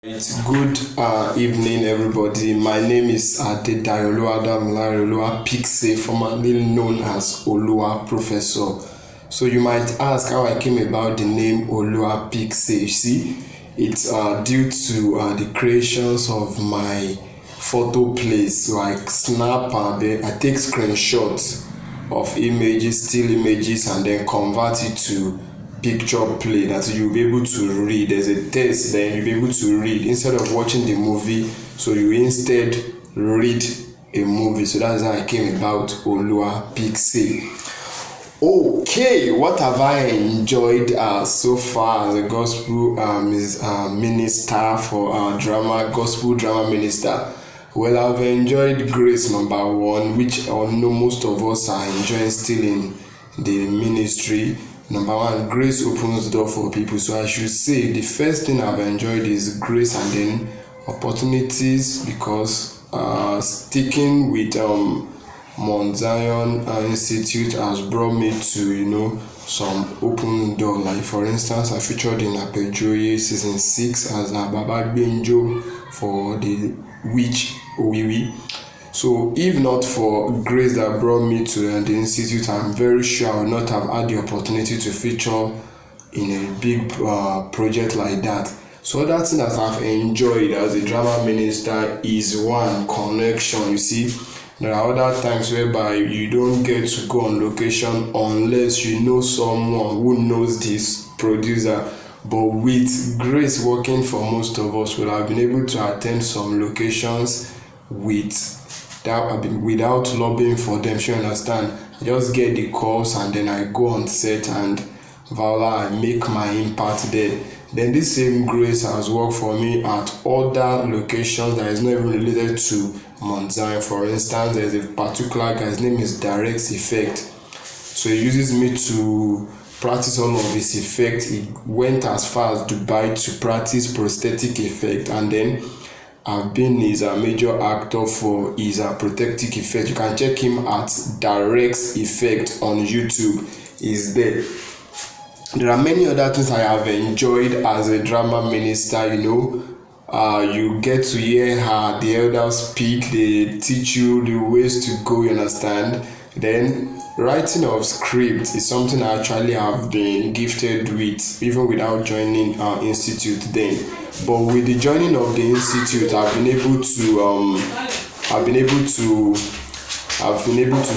It's good evening, everybody. My name is Adedayo Oluwadamilare Oluwapicsay, formerly known as Oluwaprofessor. So you might ask how I came about the name Oluwapicsay. See, it's due to the creations of my photo plays. Like snap and then I take screenshots of images, still images, and then convert it to picture play that you'll be able to read. There's a text, then you'll be able to read instead of watching the movie. So you instead read a movie. So that's how I came about Oluwapicsay. Okay, what have I enjoyed so far as a gospel minister for gospel drama minister? Well, I've enjoyed Grace number one, which I know most of us are enjoying still in the ministry. Number one, grace opens the door for people. So I should say the first thing I've enjoyed is grace and then opportunities, because sticking with Mount Zion Institute has brought me to some open door. Like for instance, I featured in Adedayo season 6 as a Baba Benjo for the witch Owiwi. So if not for grace that brought me to the institute, I'm very sure I would not have had the opportunity to feature in a big project like that. So other thing that I've enjoyed as a drama minister is one, connection. You see, there are other times whereby you don't get to go on location unless you know someone who knows this producer. But with grace working for most of us, we'll have been able to attend some locations without lobbying for them. You understand? I just get the calls and then I go on set and voila, I make my impact there. Then this same grace has worked for me at other locations that is not even related to Mount Zion. For instance, there's a particular guy, his name is Direct Effect. So he uses me to practice all of his effect. He went as far as Dubai to practice prosthetic effect, and then I've been his major actor for his protective effect. You can check him at Direct Effect on YouTube. He's there. There are many other things I have enjoyed as a drama minister. You get to hear the elders speak. They teach you the ways to go. You understand? Then writing of script is something I actually have been gifted with, even without joining our institute then. But with the joining of the institute, I've been able to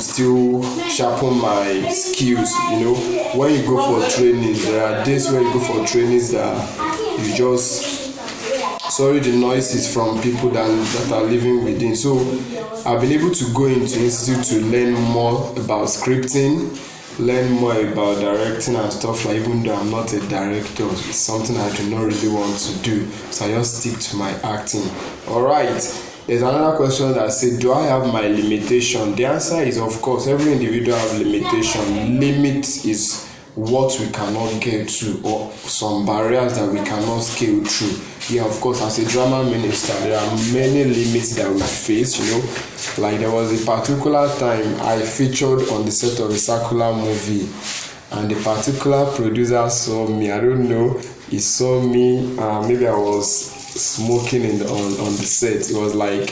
still sharpen my skills. When you go for trainings, there are days where you go for trainings that you just the noise is from people that are living within. So I've been able to go into institute to learn more about scripting, learn more about directing and stuff. Like, even though I'm not a director, it's something I do not really want to do, so I just stick to my acting. Alright, there's another question that said, do I have my limitation? The answer is, of course, every individual has limitation. Limit is what we cannot get to, or some barriers that we cannot scale through. Yeah, of course, as a drama minister, there are many limits that we face. Like there was a particular time I featured on the set of a circular movie, and the particular producer saw me. I don't know, he saw me. Maybe I was smoking on the set. It was like,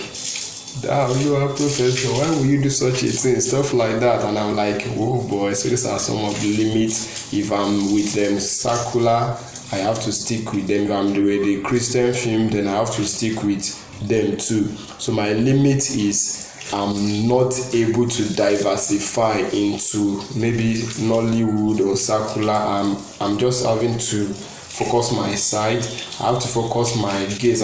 you are a professor, why will you do such a thing? Stuff like that. And I'm like, oh boy, so these are some of the limits. If I'm with them circular, I have to stick with them. If I'm doing the Christian film, then I have to stick with them too. So my limit is I'm not able to diversify into maybe Nollywood or circular. I'm just having to focus my side. I have to focus my gaze,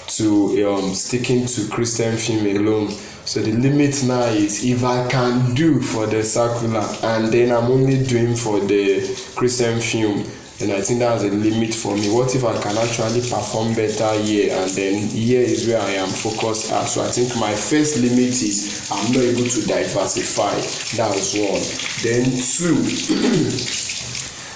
to sticking to Christian film alone. So the limit now is, if I can do for the circular and then I'm only doing for the Christian film, then I think that's a limit for me. What if I can actually perform better here, and then here is where I am focused at? So I think my first limit is I'm not able to diversify. That's one. Then two,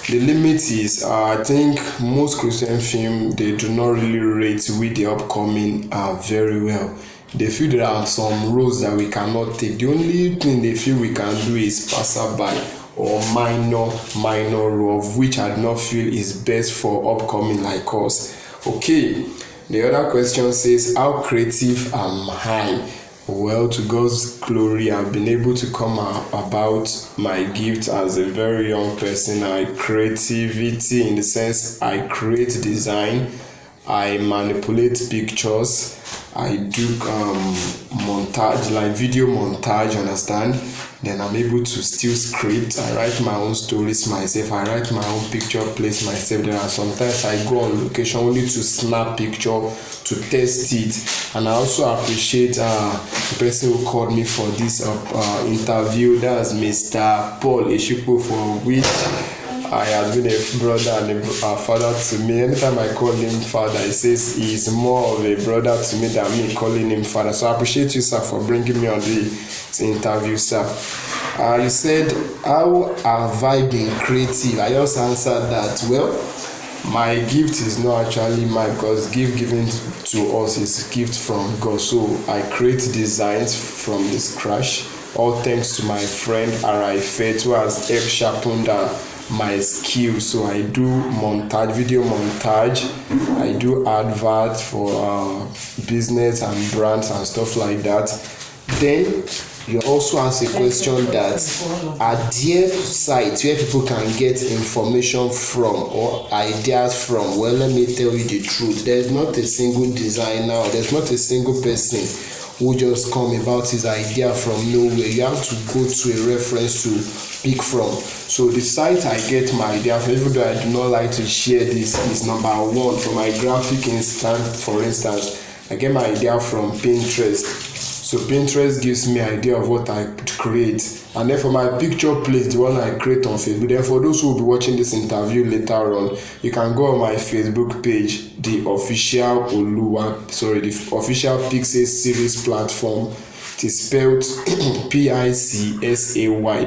the limit is I think most Christian film, they do not really rate with the upcoming very well. They feel there are some roles that we cannot take. The only thing they feel we can do is passerby or minor role, of which I do not feel is best for upcoming like us. Okay, The other question says, how creative am I? Well, to God's glory, I've been able to come about my gift as a very young person. Creativity in the sense I create design, I manipulate pictures, I do montage, like video montage, understand? Then I'm able to still script. I write my own stories myself. I write my own picture plays myself. There are sometimes I go on location only to snap picture to test it. And I also appreciate the person who called me for this interview. That's Mr. Paul-Esupofo, which I have been a brother and a father to me. Anytime I call him father, he says he's more of a brother to me than me calling him father. So I appreciate you, sir, for bringing me on the interview, sir. You said, how have I been creative? I just answered that, well, my gift is not actually mine, because gift given to us is a gift from God. So I create designs from the scratch, all thanks to my friend Araifet, who has helped sharpen my skills. So I do montage, video montage, I do advert for business and brands and stuff like that. Then you also ask a question that, are there sites where people can get information from or ideas from? Well, let me tell you the truth. There's not a single designer, or there's not a single person who just come about his idea from nowhere. You have to go to a reference to pick from. So the site I get my idea from, even though I do not like to share this, is number one. For my graphic instance, for instance, I get my idea from Pinterest. So Pinterest gives me an idea of what I could create. And then for my picture plays, the one I create on Facebook. Then for those who will be watching this interview later on, you can go on my Facebook page, the official Picsay series platform. It is spelled Picsay,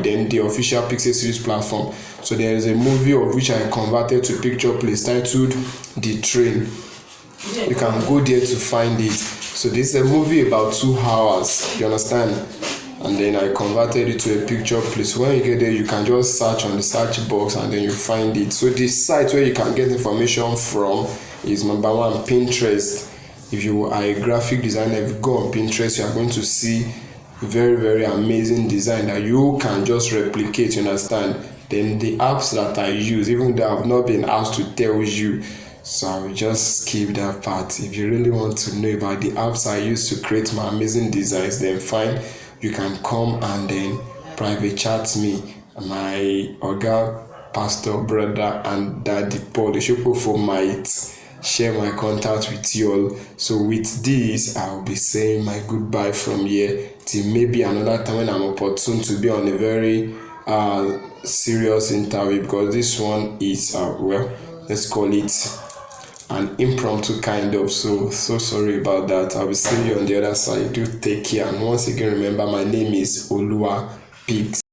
then the official Picsay series platform. So there is a movie of which I converted to picture plays titled The Train. You can go there to find it. So this is a movie about 2 hours, you understand? And then I converted it to a picture place. When you get there, you can just search on the search box and then you find it. So the site where you can get information from is number one, Pinterest. If you are a graphic designer, if you go on Pinterest, you are going to see very, very amazing design that you can just replicate, you understand? Then the apps that I use, even though I've not been asked to tell you, so I will just skip that part. If you really want to know about the apps I use to create my amazing designs, then fine, you can come and then private chat me. My Oga, Pastor, brother, and Daddy Paul-Esupofo might share my contact with you all. So with this, I'll be saying my goodbye from here till maybe another time when I'm opportune to be on a very serious interview, because this one is well, let's call it an impromptu kind of. So sorry about that. I'll be seeing you on the other side. Do take care, and once again remember, my name is Oluwapicsay.